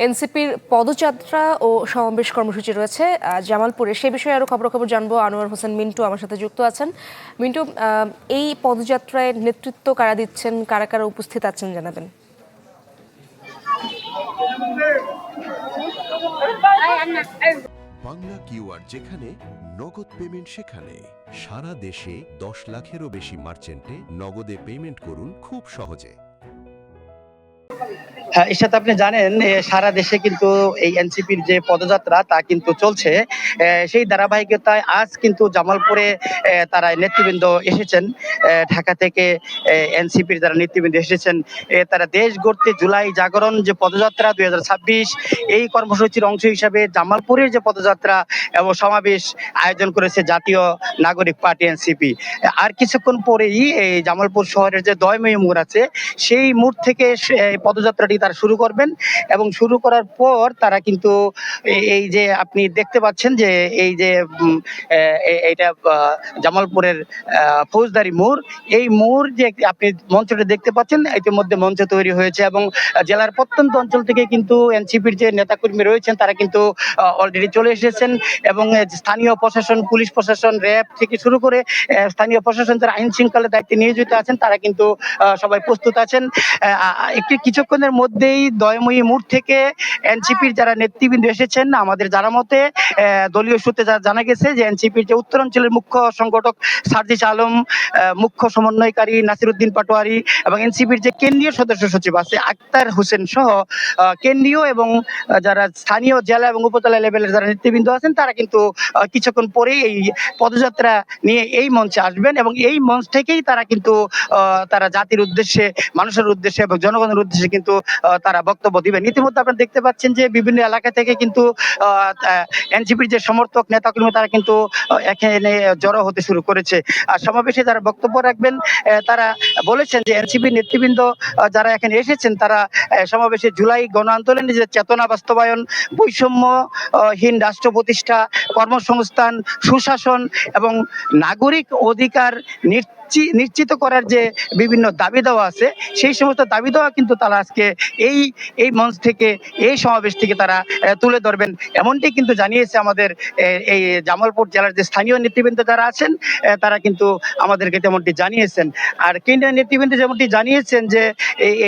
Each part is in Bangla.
এনসিপির পদযাত্রা ও সমাবেশ কর্মসূচি রয়েছে জামালপুরে। সে বিষয়ে আরো খবরাখবর জানবো। আনোয়ার হোসেন মিন্টু আমার সাথে যুক্ত আছেন। মিন্টু, এই পদযাত্রায় নেতৃত্ব কারা দিচ্ছেন, কারা কারা উপস্থিত আছেন জানাবেন। বাংলা কিউআর, যেখানে নগদ পেমেন্ট সেখানে। সারা দেশে 10 লাখেরও বেশি মার্চেন্টে নগদে পেমেন্ট করুন খুব সহজে। এর আপনি জানেন সারা দেশে কিন্তু এই এনসিপির যে পদযাত্রা তা কিন্তু চলছে। সেই ধারাবাহিকতায় আজ কিন্তু জামালপুরে তারা নেতৃবৃন্দ এসেছেন। ঢাকা থেকে এনসিপির যারা নেতৃবৃন্দ এসেছেন, তারা দেশ গড়তে জুলাই জাগরণ যে পদযাত্রা 2026 এই কর্মসূচির অংশ হিসাবে জামালপুরের যে পদযাত্রা এবং সমাবেশ আয়োজন করেছে জাতীয় নাগরিক পার্টি এনসিপি। আর কিছুক্ষণ পরেই এই জামালপুর শহরের যে দয়ময়ী মোড় আছে, সেই মোড় থেকে পদযাত্রাটি তারা শুরু করবেন এবং শুরু করার পর তারা কিন্তু এই যে আপনি দেখতে পাচ্ছেন যে এই যে এইটা জামালপুরের ফৌজদারি মোড়, এই মোড় যে আপনি মঞ্চটা দেখতে পাচ্ছেন, ইতিমধ্যে মঞ্চ তৈরি হয়েছে এবং জেলার প্রত্যন্ত অঞ্চল থেকে কিন্তু এনসিপির যে নেতাকর্মী রয়েছেন তারা কিন্তু অলরেডি চলে এসেছেন এবং স্থানীয় প্রশাসন, পুলিশ প্রশাসন, র্যাব থেকে শুরু করে স্থানীয় প্রশাসন যারা আইন শৃঙ্খলার দায়িত্বে নিয়োজিত আছেন তারা কিন্তু সবাই প্রস্তুত আছেন। একটি কিছুক্ষণের মধ্যেই দয়ময়ী মোড় থেকে এনসিপির যারা নেতৃবৃন্দ এসেছেন, আমাদের জানা মতে দলীয় সূত্রে যা জানা গেছে যে এনসিপির যে উত্তরাঞ্চলের মুখ্য সংগঠক সার্জিস আলম, মুখ্য সমন্বয়কারী নাসিরউদ্দিন পাটোয়ারি এবং এনসিপির যে কেন্দ্রীয় সদস্য সচিব আছে আক্তার হোসেন সহ কেন্দ্রীয় এবং যারা স্থানীয় জেলা এবং উপজেলা লেভেলের যারা নেতৃবৃন্দ আছেন তারা কিন্তু কিছুক্ষণ পরেই এই পদযাত্রা নিয়ে এই মঞ্চে আসবেন এবং এই মঞ্চ থেকেই তারা কিন্তু তারা জাতির উদ্দেশ্যে, মানুষের উদ্দেশ্যে এবং জনগণের উদ্দেশ্যে কিন্তু তারা বক্তব্য দিবেন। ইতিমধ্যে আপনারা দেখতে পাচ্ছেন যে বিভিন্ন এলাকা থেকে কিন্তু এনসিপির যে সমর্থক নেতাকর্মী তারা কিন্তু এখানে জড়ো হতে শুরু করেছে। আর সমাবেশে যারা বক্তব্য রাখবেন তারা বলেছেন যে এনসিপির নেতৃবৃন্দ যারা এখানে এসেছেন তারা সমাবেশে জুলাই গণ আন্দোলনের যে চেতনা বাস্তবায়ন, বৈষম্যহীন রাষ্ট্র প্রতিষ্ঠা, কর্মসংস্থান, সুশাসন এবং নাগরিক অধিকার নিশ্চিত করার যে বিভিন্ন দাবি দেওয়া আছে, সেই সমস্ত দাবি দেওয়া কিন্তু তারা আজকে এই মঞ্চ থেকে, এই সমাবেশ থেকে তারা তুলে ধরবেন, এমনটি কিন্তু জানিয়েছে আমাদের এই জামালপুর জেলার যে স্থানীয় নেতৃবৃন্দ যারা আছেন তারা কিন্তু আমাদেরকে তেমনটি জানিয়েছেন। আর কেন্দ্রীয় নেতৃবৃন্দ যেমনটি জানিয়েছেন যে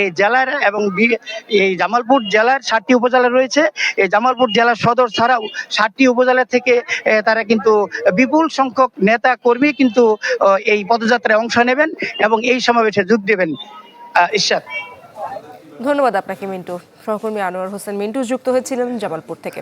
এই জেলার এবং এই জামালপুর জেলার 7টি উপজেলা রয়েছে। এই জামালপুর জেলার সদর ছাড়াও 7টি উপজেলা থেকে তারা কিন্তু বিপুল সংখ্যক নেতা কর্মী কিন্তু এই পদযাত্রায় অংশ নেবেন এবং এই সমাবেশে যোগ দেবেন। ঈশ্বর, ধন্যবাদ আপনাকে মিন্টু। সহকর্মী আনোয়ার হোসেন মিন্টু যুক্ত হয়েছিলেন জামালপুর থেকে।